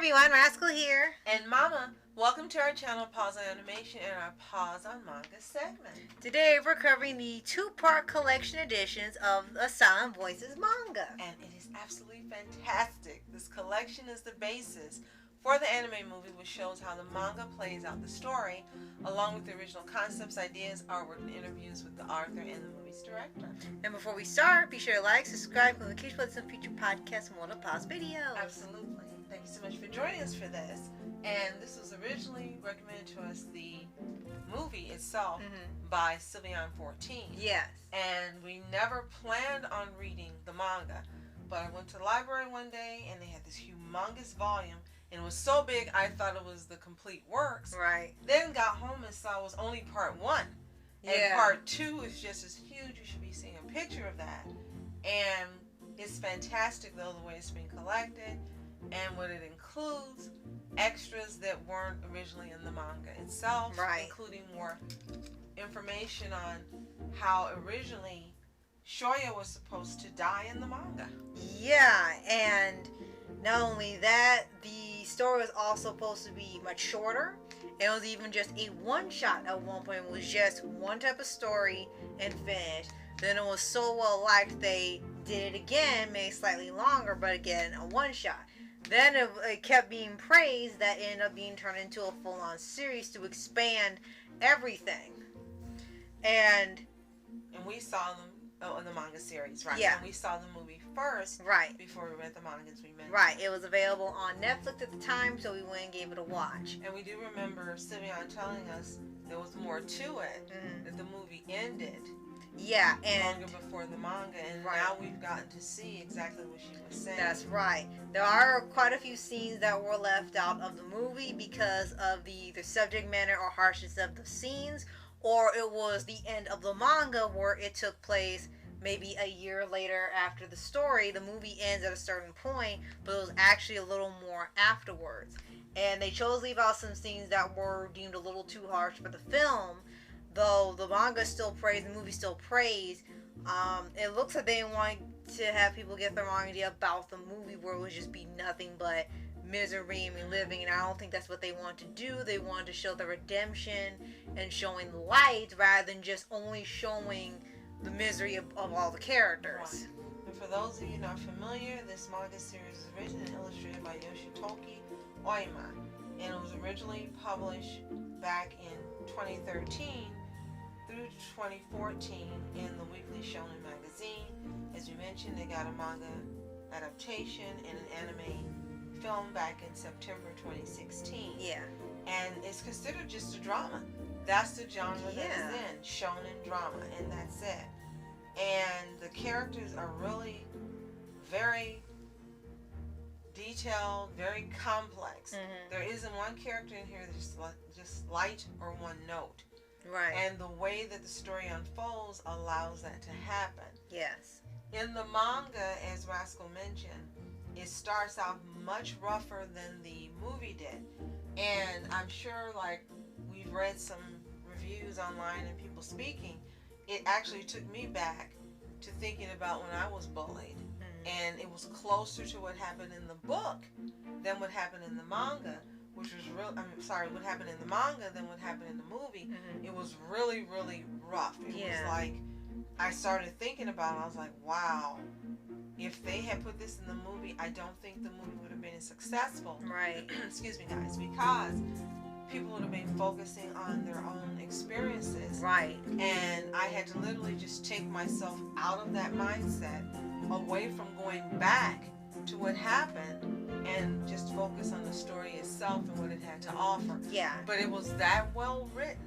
everyone, Rascal here. And Mama, welcome to our channel Paws On Animation and our Paws On Manga segment. Today we're covering the two-part collection editions of A Silent Voice Manga. And it is absolutely fantastic. This collection is the basis for the anime movie, which shows how the manga plays out the story, along with the original concepts, ideas, artwork, and interviews with the author and the movie's director. And before we start, be sure to like, subscribe, and notifications for some future podcasts and more pause videos. Absolutely. Thank you so much for joining us for this. And this was originally recommended to us, the movie itself, by Sylvian 14. Yes. And we never planned on reading the manga, but I went to the library one day and they had this humongous volume. And it was so big, I thought it was the complete works. Right. Then got home and saw it was only part 1. And part 2 is just as huge. You should be seeing a picture of that. And it's fantastic, though, the way it's been collected and what it includes. Extras that weren't originally in the manga itself. Right. Including more information on how originally Shoya was supposed to die in the manga. Yeah, and not only that, the story was also supposed to be much shorter. It was even just a one-shot at one point. It was just one type of story and finished. Then it was so well liked they did it again, made it slightly longer, but again, a one-shot. Then it kept being praised that it ended up being turned into a full-on series to expand everything. And we saw them in the manga series, right? Yeah. And we saw the movie first, right, before we read the manga, as we mentioned. Right. It was available on Netflix at the time, so we went and gave it a watch. And we do remember Sylvian telling us there was more to it, that the movie ended. Yeah, and longer before the manga, and now we've gotten to see exactly what she was saying. That's right. There are quite a few scenes that were left out of the movie because of the subject matter or harshness of the scenes, or it was the end of the manga where it took place maybe a year later after the story. The movie ends at a certain point, but it was actually a little more afterwards. And they chose to leave out some scenes that were deemed a little too harsh for the film. Though the manga still praised, the movie still praised, it looks like they didn't want to have people get the wrong idea about the movie where it would just be nothing but misery and living, and I don't think that's what they want to do. They want to show the redemption and showing the light rather than just only showing the misery of all the characters. Right. And for those of you not familiar, this manga series is written and illustrated by Yoshitoki Oima, and it was originally published back in 2013 through 2014 in the Weekly Shonen magazine. As you mentioned, they got a manga adaptation and an anime film back in September 2016. Yeah. And it's considered just a drama. That's the genre that it's in, shonen drama, and that's it. And the characters are really very detailed, very complex. There isn't one character in here that's just light or one note. Right. And the way that the story unfolds allows that to happen. Yes. In the manga, as Rascal mentioned, it starts out much rougher than the movie did. And I'm sure, like, we've read some reviews online and people speaking, it actually took me back to thinking about when I was bullied. And it was closer to what happened in the book than what happened in the manga, which was what happened in the manga than what happened in the movie. It was really, really rough. It was like, I started thinking about it, I was like, wow, if they had put this in the movie, I don't think the movie would have been as successful. Right. Excuse me, guys, because people would have been focusing on their own experiences. Right. And I had to literally just take myself out of that mindset, away from going back to what happened, and just focus on the story itself and what it had to offer. Yeah. But it was that well written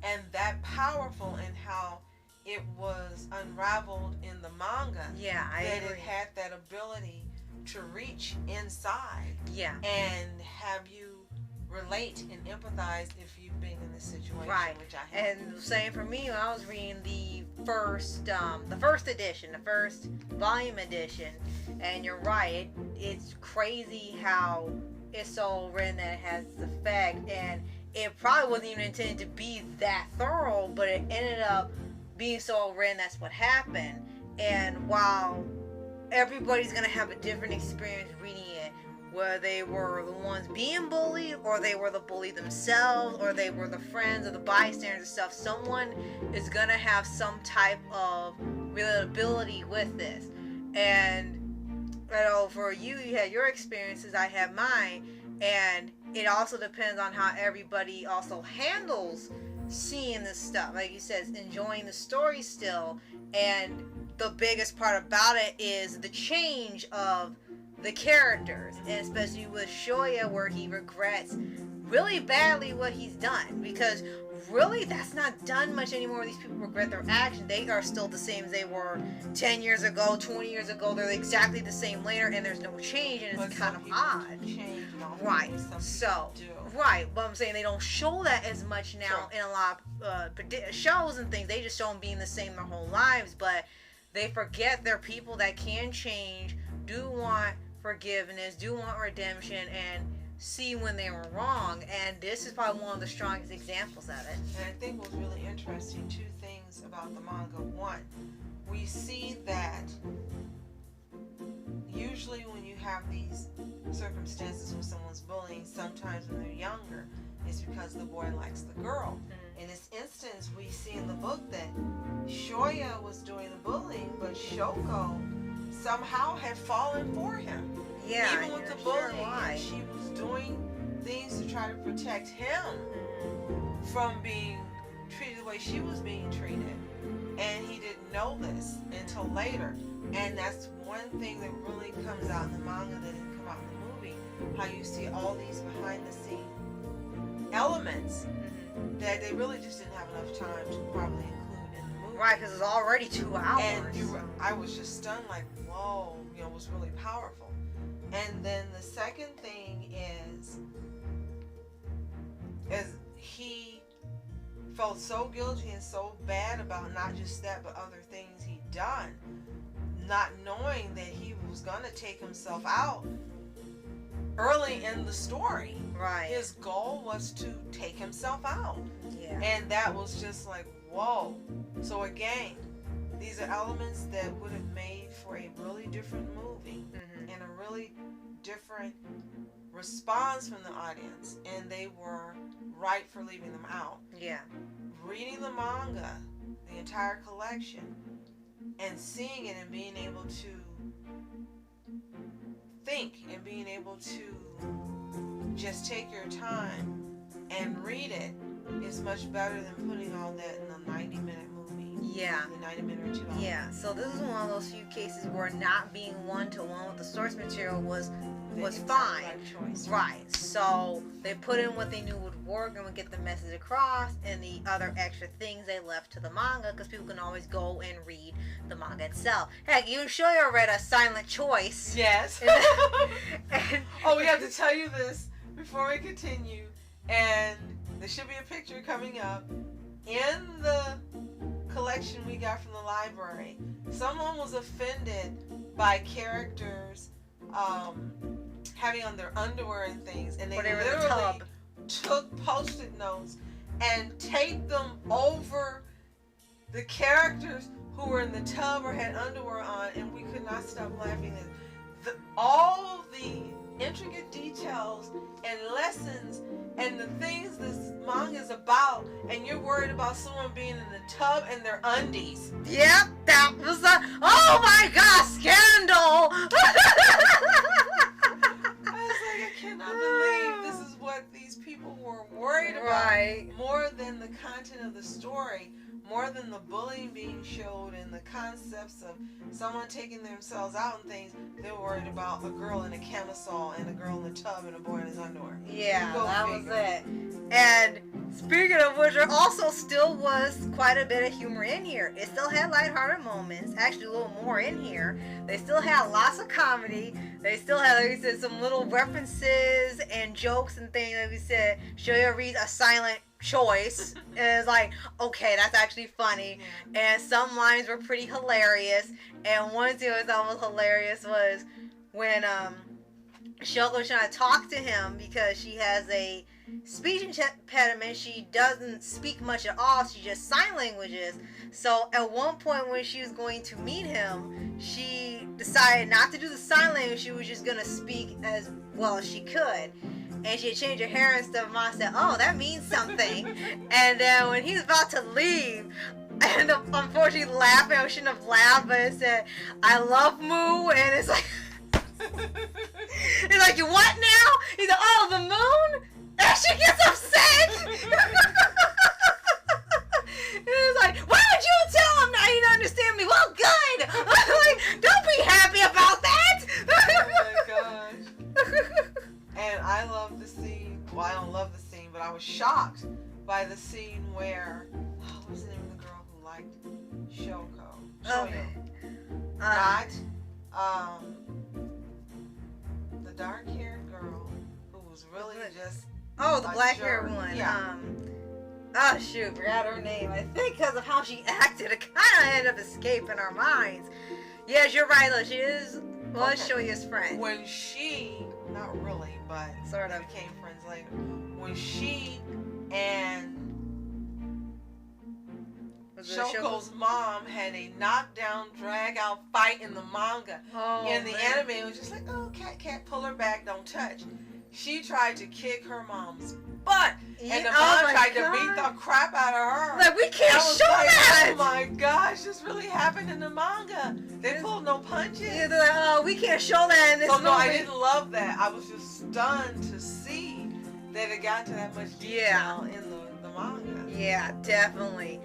and that powerful in how it was unraveled in the manga. Yeah, I agree. It had that ability to reach inside. Yeah. And have you relate and empathize if you've been in this situation, right? Which I have. And same for me when I was reading the first edition, the first volume edition. And you're right, it's crazy how it's so written that it has this effect, and it probably wasn't even intended to be that thorough, but it ended up being so written. That's what happened. And while everybody's gonna have a different experience reading it, whether they were the ones being bullied, or they were the bully themselves, or they were the friends or the bystanders and stuff. Someone is gonna have some type of relatability with this. And you know, for you had your experiences, I had mine, and it also depends on how everybody also handles seeing this stuff. Like you said, enjoying the story still, and the biggest part about it is the change of the characters, and especially with Shoya, where he regrets really badly what he's done, because really that's not done much anymore. These people regret their actions. They are still the same as they were 10 years ago, 20 years ago. They're exactly the same later, and there's no change, and it's kind of odd. Right. So, right. But I'm saying they don't show that as much now in a lot of shows and things. They just show them being the same their whole lives, but they forget they're people that can change, do want forgiveness, do want redemption, and see when they were wrong. And this is probably one of the strongest examples of it. And I think what's really interesting, two things about the manga. One, we see that usually when you have these circumstances when someone's bullying, sometimes when they're younger, it's because the boy likes the girl. In this instance, we see in the book that Shoya was doing the bullying, but Shoko somehow had fallen for him. Yeah, even with the bullying, and she was doing things to try to protect him from being treated the way she was being treated. And he didn't know this until later. And that's one thing that really comes out in the manga that didn't come out in the movie. How you see all these behind the scene elements that they really just didn't have enough time to probably include in the movie. Right, because it's already 2 hours. And I was just stunned, like, whoa, you know, it was really powerful. And then the second thing is he felt so guilty and so bad about not just that, but other things he'd done, not knowing that he was going to take himself out early in the story. Right. His goal was to take himself out. Yeah. And that was just like, whoa. So again, these are elements that would have made for a really different movie and a really different response from the audience. And they were right for leaving them out. Yeah. Reading the manga, the entire collection, and seeing it and being able to think and being able to just take your time and read it is much better than putting all that in a 90-minute movie. Yeah. The 90-minute or 2 hours. Yeah. So this is one of those few cases where not being one-to-one with the source material was fine. Right. So they put in what they knew would work and would get the message across, and the other extra things they left to the manga, because people can always go and read the manga itself. Heck, even Shoya read A Silent Choice. Yes. Oh, we have to tell you this before we continue. And there should be a picture coming up. In the collection we got from the library, someone was offended by characters having on their underwear and things, and they literally took post-it notes and taped them over the characters who were in the tub or had underwear on, and we could not stop laughing. All the intricate details and lessons and the things this manga is about, and you're worried about someone being in the tub in their undies. Yep, that was oh my god, scandal! I was like, I cannot believe this is what these people were worried about. Right. More than the content of the story, more than the bullying being showed and the concepts of someone taking themselves out and things. They were worried about a girl in a camisole and a girl in the tub and a boy in his underwear. Yeah, that was it. And speaking of which, there also still was quite a bit of humor in here. It still had lighthearted moments, actually a little more in here. They still had lots of comedy. They still had, like we said, some little references and jokes and things. Like we said, Shoya reads A Silent Choice, and it's like, okay, that's actually funny. And some lines were pretty hilarious. And one thing I thought was hilarious was when Shoko's trying to talk to him because she has a speech impediment. She doesn't speak much at all. She just sign languages. So at one point when she was going to meet him, she decided not to do the sign language. She was just going to speak as well as she could. And she had changed her hair and stuff. Mom said, "Oh, that means something." And then when he was about to leave, I ended up unfortunately laughing. I shouldn't have laughed, but it said, "I love Moo," and it's like, he's like, "You what now?" He's like, "Oh, the moon?" And she gets upset. And it's like, "Why would you tell him now you don't understand me?" "Well, good." Like, don't be happy about that. Oh my gosh. And I love the scene. Well, I don't love the scene, but I was shocked by the scene where, what was the name of the girl who liked Shoko? Okay. Not the dark-haired girl who was really just the black-haired jerk. one. Yeah. Oh shoot, forgot her name. I think because of how she acted, it kind of ended up escaping our minds. Yes, you're right, though. She was Shoya's friend. When she, not really, but Sort of. they became friends later. When she and Shoko's mom had a knockdown, drag-out fight in the manga. In the anime, it was just like, "Oh, cat, pull her back, don't touch." She tried to kick her mom's butt, and the mom tried to beat the crap out of her. Like, we can't show that! Oh my gosh, this really happened in the manga. They pulled no punches. Yeah, they're like, "Oh, we can't show that in this movie." No, I didn't love that. I was just stunned to see that it got to that much detail in the manga. Yeah, definitely.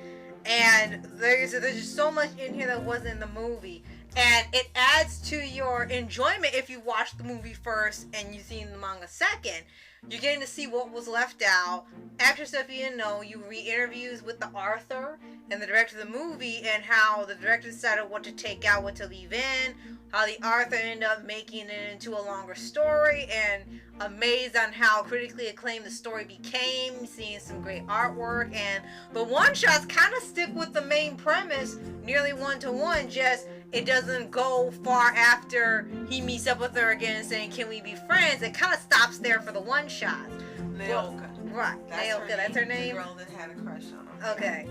And there's just so much in here that wasn't in the movie. And it adds to your enjoyment if you watch the movie first and you've seen the manga second. You're getting to see what was left out. Extra stuff you didn't know. You read interviews with the author and the director of the movie and how the director decided what to take out, what to leave in, how the author ended up making it into a longer story, and amazed on how critically acclaimed the story became, seeing some great artwork, and the one-shots kind of stick with the main premise, nearly one-to-one, just it doesn't go far after he meets up with her again and saying, "Can we be friends?" It kind of stops there for the one-shot. Naoka. Right, Naoka, that's her name? The girl that had a crush on him. Okay.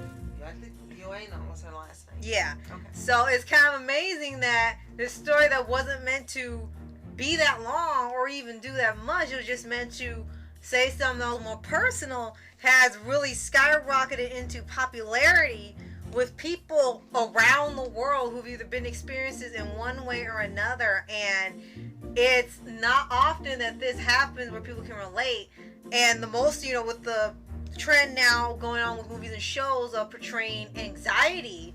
Yueno was her last name. Yeah. Okay. So it's kind of amazing that this story that wasn't meant to be that long or even do that much, it was just meant to say something that was more personal, has really skyrocketed into popularity with people around the world who've either been experiences in one way or another. And it's not often that this happens where people can relate. And the most, with the trend now going on with movies and shows of portraying anxiety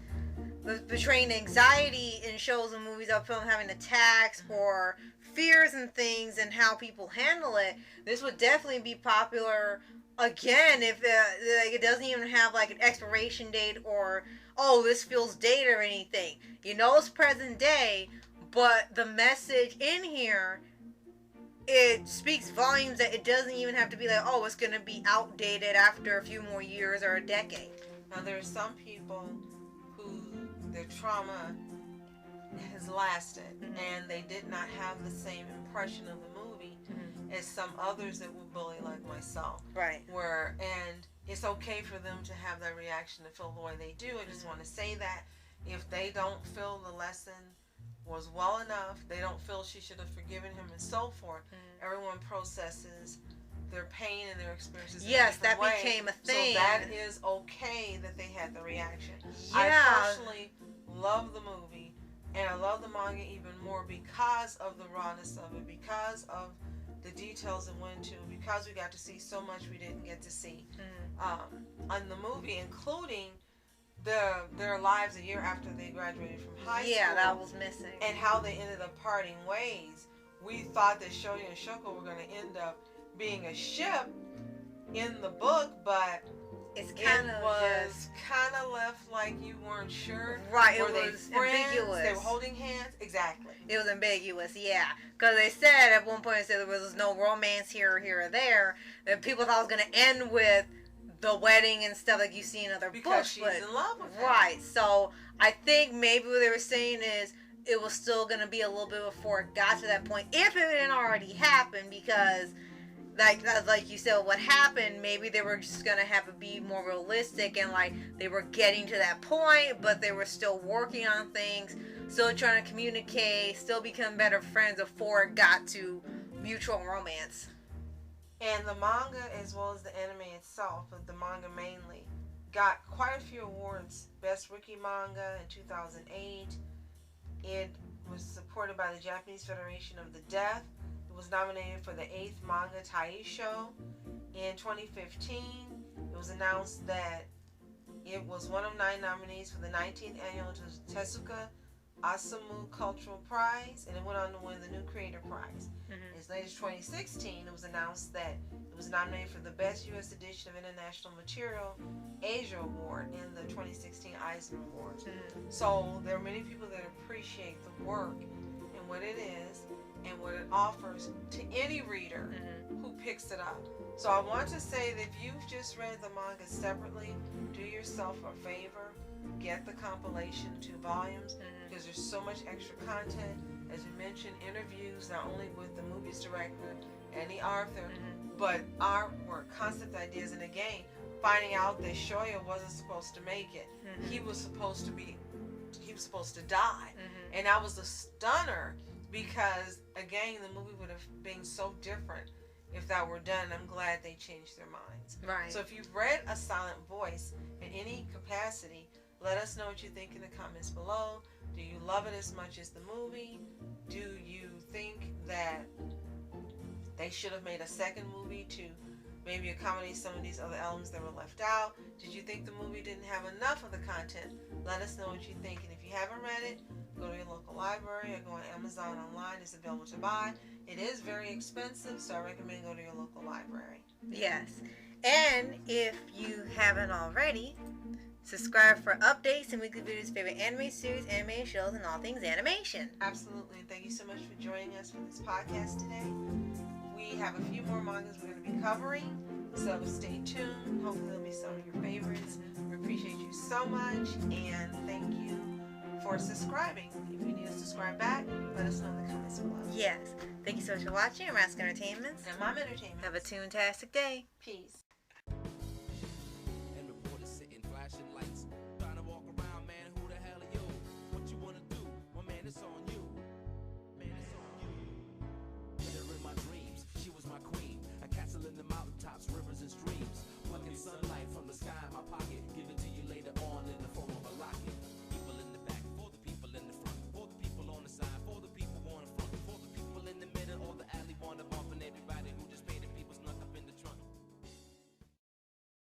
in shows and movies of people having attacks or fears and things and how people handle it, this would definitely be popular again if it doesn't even have like an expiration date or, "Oh, this feels dated" or anything. It's present day, but the message in here, it speaks volumes that it doesn't even have to be like, "Oh, it's going to be outdated after a few more years or a decade." Now, there are some people who their trauma has lasted, and they did not have the same impression of the movie as some others that would bully, like myself. Right. And it's okay for them to have that reaction, to feel the way they do. I just want to say that if they don't feel the lesson was well enough, they don't feel she should have forgiven him and so forth. Everyone processes their pain and their experiences in a different way. Became a thing. So that is okay that they had the reaction. Yeah. I personally love the movie, and I love the manga even more because of the rawness of it, because of the details it went into, because we got to see so much we didn't get to see on the movie, including their lives a year after they graduated from high school. Yeah, that was missing. And how they ended up parting ways. We thought that Shoya and Shoko were going to end up being a ship in the book, but it was kind of left like you weren't sure. Right, were it they was friends? ambiguous. They were holding hands? Exactly. It was ambiguous, yeah. Because they said at one point, there was no romance here or there. That people thought it was going to end with the wedding and stuff like you see in other because books. She's in love with him. Right. So I think maybe what they were saying is it was still going to be a little bit before it got to that point, if it didn't already happen, because like you said, what happened, maybe they were just going to have it be more realistic, and like they were getting to that point, but they were still working on things, still trying to communicate, still become better friends before it got to mutual romance. And the manga, as well as the anime itself, but the manga mainly, got quite a few awards. Best Wiki Manga in 2008. It was supported by the Japanese Federation of the Deaf. It was nominated for the 8th Manga Taisho. In 2015, it was announced that it was one of 9 nominees for the 19th annual Tezuka Osamu Cultural Prize, and it went on to win the New Creator Prize. Mm-hmm. As late as 2016, it was announced that it was nominated for the Best U.S. Edition of International Material Asia Award in the 2016 Eisner Awards. Mm-hmm. So there are many people that appreciate the work and what it is and what it offers to any reader who picks it up. So I want to say that if you've just read the manga separately, do yourself a favor. Get the compilation 2 volumes, because there's so much extra content. As you mentioned, interviews not only with the movie's director and the author, but artwork, concept ideas, and again, finding out that Shoya wasn't supposed to make it. He was supposed to die, and that was a stunner, because again, the movie would have been so different if that were done. I'm glad they changed their minds. Right. So if you've read A Silent Voice in any capacity, let us know what you think in the comments below. Do you love it as much as the movie? Do you think that they should have made a second movie to maybe accommodate some of these other elements that were left out? Did you think the movie didn't have enough of the content? Let us know what you think. And if you haven't read it, go to your local library or go on Amazon online. It's available to buy. It is very expensive, so I recommend go to your local library. Yes. And if you haven't already, subscribe for updates and weekly videos, favorite anime series, anime shows, and all things animation. Absolutely. Thank you so much for joining us for this podcast today. We have a few more mangas we're going to be covering, so stay tuned. Hopefully there'll be some of your favorites. We appreciate you so much, and thank you for subscribing. If you need to subscribe back, let us know in the comments below. Yes. Thank you so much for watching. I'm Rask Entertainments. And Mom Entertainment. Have a toontastic day. Peace.